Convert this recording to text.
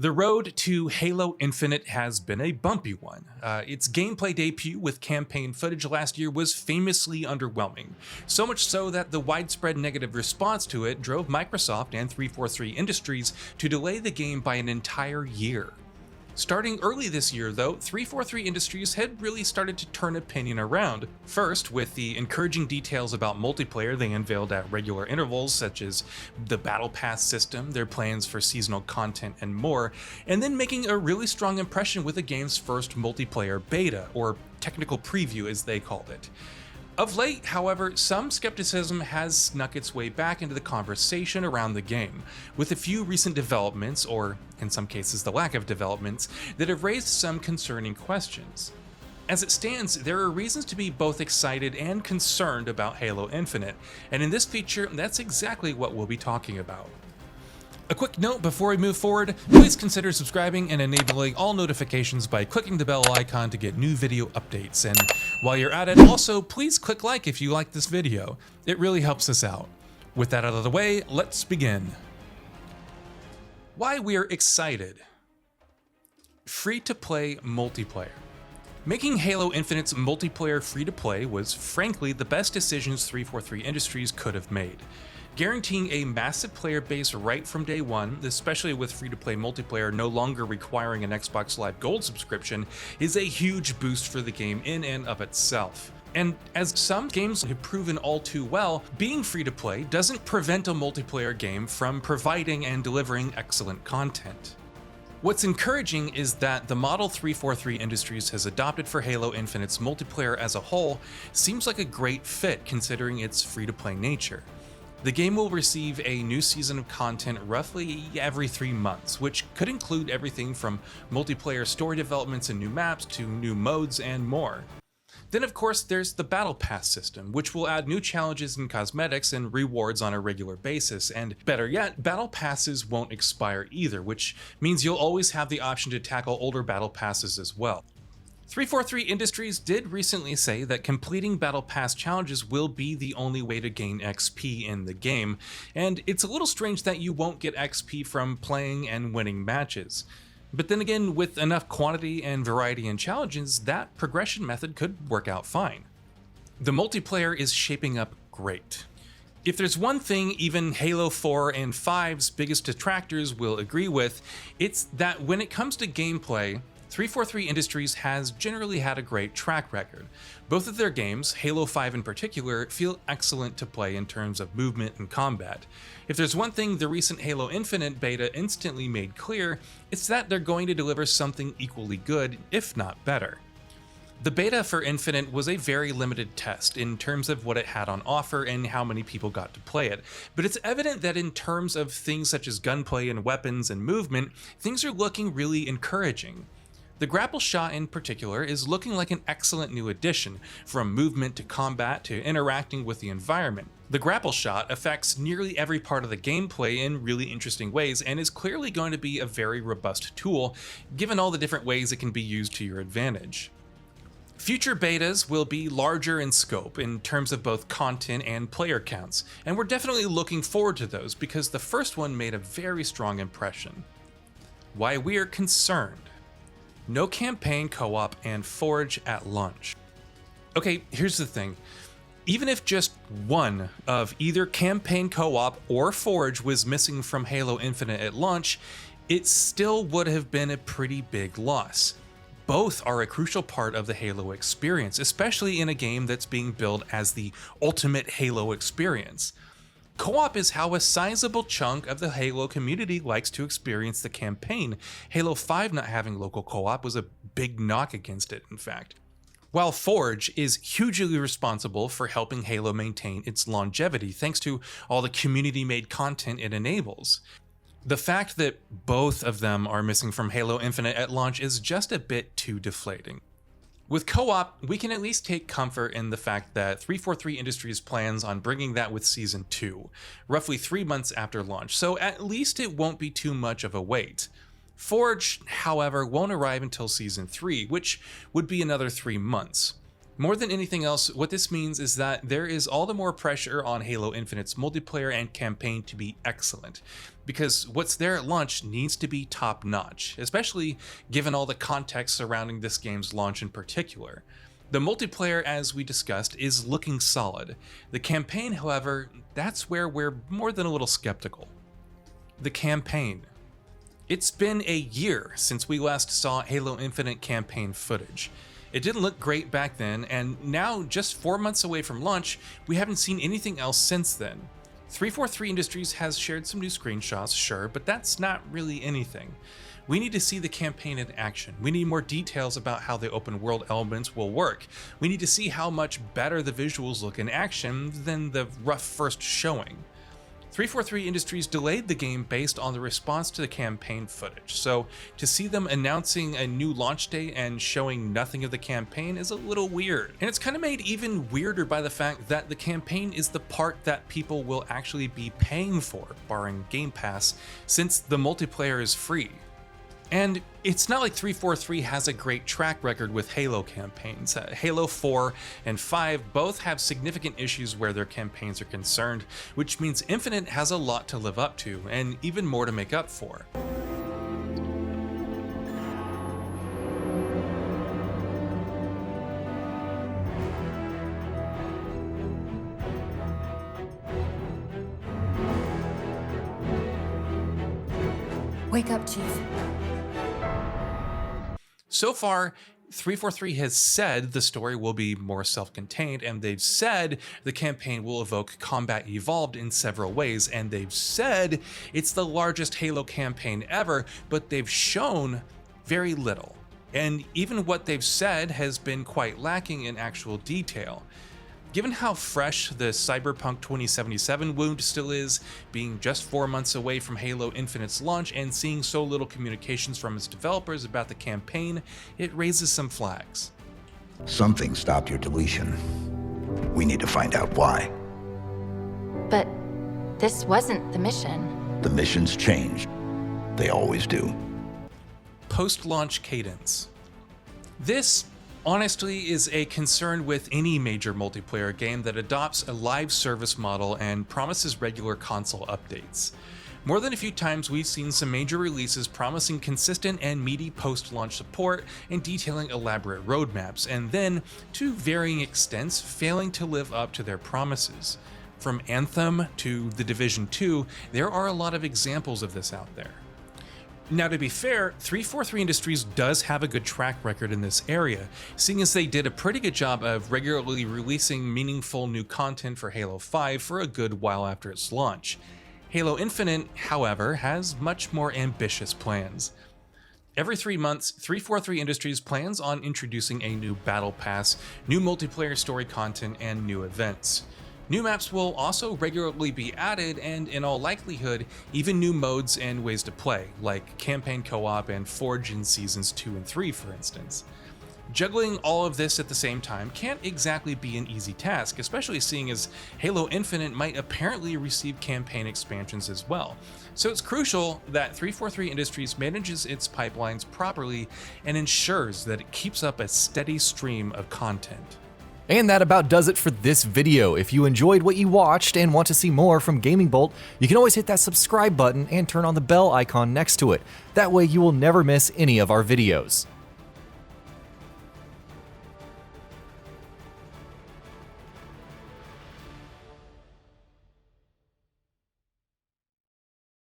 The road to Halo Infinite has been a bumpy one. Its gameplay debut with campaign footage last year was famously underwhelming, so much so that the widespread negative response to it drove Microsoft and 343 Industries to delay the game by an entire year. Starting early this year though, 343 Industries had really started to turn opinion around. First, with the encouraging details about multiplayer they unveiled at regular intervals, such as the Battle Pass system, their plans for seasonal content, and more, and then making a really strong impression with the game's first multiplayer beta, or technical preview as they called it. Of late, however, some skepticism has snuck its way back into the conversation around the game, with a few recent developments, or in some cases the lack of developments, that have raised some concerning questions. As it stands, there are reasons to be both excited and concerned about Halo Infinite, and in this feature, that's exactly what we'll be talking about. A quick note before we move forward, please consider subscribing and enabling all notifications by clicking the bell icon to get new video updates. And while you're at it, also please click like if you like this video. It really helps us out. With that out of the way, let's begin. Why we're excited. Free-to-play multiplayer. Making Halo Infinite's multiplayer free-to-play was frankly the best decisions 343 Industries could have made. Guaranteeing a massive player base right from day one, especially with free-to-play multiplayer no longer requiring an Xbox Live Gold subscription, is a huge boost for the game in and of itself. And as some games have proven all too well, being free-to-play doesn't prevent a multiplayer game from providing and delivering excellent content. What's encouraging is that the model 343 Industries has adopted for Halo Infinite's multiplayer as a whole seems like a great fit considering its free-to-play nature. The game will receive a new season of content roughly every 3 months, which could include everything from multiplayer story developments and new maps to new modes and more. Then of course there's the Battle Pass system, which will add new challenges and cosmetics and rewards on a regular basis, and better yet, Battle Passes won't expire either, which means you'll always have the option to tackle older Battle Passes as well. 343 Industries did recently say that completing Battle Pass challenges will be the only way to gain XP in the game, and it's a little strange that you won't get XP from playing and winning matches. But then again, with enough quantity and variety in challenges, that progression method could work out fine. The multiplayer is shaping up great. If there's one thing even Halo 4 and 5's biggest detractors will agree with, it's that when it comes to gameplay, 343 Industries has generally had a great track record. Both of their games, Halo 5 in particular, feel excellent to play in terms of movement and combat. If there's one thing the recent Halo Infinite beta instantly made clear, it's that they're going to deliver something equally good, if not better. The beta for Infinite was a very limited test in terms of what it had on offer and how many people got to play it, but it's evident that in terms of things such as gunplay and weapons and movement, things are looking really encouraging. The grapple shot in particular is looking like an excellent new addition, from movement to combat to interacting with the environment. The grapple shot affects nearly every part of the gameplay in really interesting ways and is clearly going to be a very robust tool, given all the different ways it can be used to your advantage. Future betas will be larger in scope in terms of both content and player counts, and we're definitely looking forward to those because the first one made a very strong impression. Why we're concerned. No campaign co-op and Forge at launch. Okay, here's the thing. Even if just one of either campaign co-op or Forge was missing from Halo Infinite at launch, it still would have been a pretty big loss. Both are a crucial part of the Halo experience, especially in a game that's being billed as the ultimate Halo experience. Co-op is how a sizable chunk of the Halo community likes to experience the campaign. Halo 5 not having local co-op was a big knock against it, in fact. While Forge is hugely responsible for helping Halo maintain its longevity thanks to all the community-made content it enables. The fact that both of them are missing from Halo Infinite at launch is just a bit too deflating. With co-op, we can at least take comfort in the fact that 343 Industries plans on bringing that with Season 2, roughly 3 months after launch, so at least it won't be too much of a wait. Forge, however, won't arrive until Season 3, which would be another 3 months. More than anything else, what this means is that there is all the more pressure on Halo Infinite's multiplayer and campaign to be excellent, because what's there at launch needs to be top-notch, especially given all the context surrounding this game's launch in particular. The multiplayer, as we discussed, is looking solid. The campaign, however, that's where we're more than a little skeptical. The campaign. It's been a year since we last saw Halo Infinite campaign footage. It didn't look great back then, and now, just 4 months away from launch, we haven't seen anything else since then. 343 Industries has shared some new screenshots, sure, but that's not really anything. We need to see the campaign in action. We need more details about how the open world elements will work. We need to see how much better the visuals look in action than the rough first showing. 343 Industries delayed the game based on the response to the campaign footage, so to see them announcing a new launch date and showing nothing of the campaign is a little weird. And it's kind of made even weirder by the fact that the campaign is the part that people will actually be paying for, barring Game Pass, since the multiplayer is free. And it's not like 343 has a great track record with Halo campaigns. Halo 4 and 5 both have significant issues where their campaigns are concerned, which means Infinite has a lot to live up to, and even more to make up for. Wake up, Chief. So far, 343 has said the story will be more self-contained, and they've said the campaign will evoke combat evolved in several ways, and they've said it's the largest Halo campaign ever, but they've shown very little. And even what they've said has been quite lacking in actual detail. Given how fresh the Cyberpunk 2077 wound still is, being just 4 months away from Halo Infinite's launch and seeing so little communications from its developers about the campaign, it raises some flags. Something stopped your deletion. We need to find out why. But this wasn't the mission. The missions changed. They always do. Post-launch cadence. This honestly is a concern with any major multiplayer game that adopts a live service model and promises regular console updates. More than a few times, we've seen some major releases promising consistent and meaty post-launch support and detailing elaborate roadmaps, and then, to varying extents, failing to live up to their promises. From Anthem to The Division 2, there are a lot of examples of this out there. Now, to be fair, 343 Industries does have a good track record in this area, seeing as they did a pretty good job of regularly releasing meaningful new content for Halo 5 for a good while after its launch. Halo Infinite, however, has much more ambitious plans. Every 3 months, 343 Industries plans on introducing a new battle pass, new multiplayer story content, and new events. New maps will also regularly be added, and in all likelihood, even new modes and ways to play, like campaign co-op and Forge in Seasons 2 and 3, for instance. Juggling all of this at the same time can't exactly be an easy task, especially seeing as Halo Infinite might apparently receive campaign expansions as well. So it's crucial that 343 Industries manages its pipelines properly and ensures that it keeps up a steady stream of content. And that about does it for this video. If you enjoyed what you watched and want to see more from Gaming Bolt, you can always hit that subscribe button and turn on the bell icon next to it. That way you will never miss any of our videos.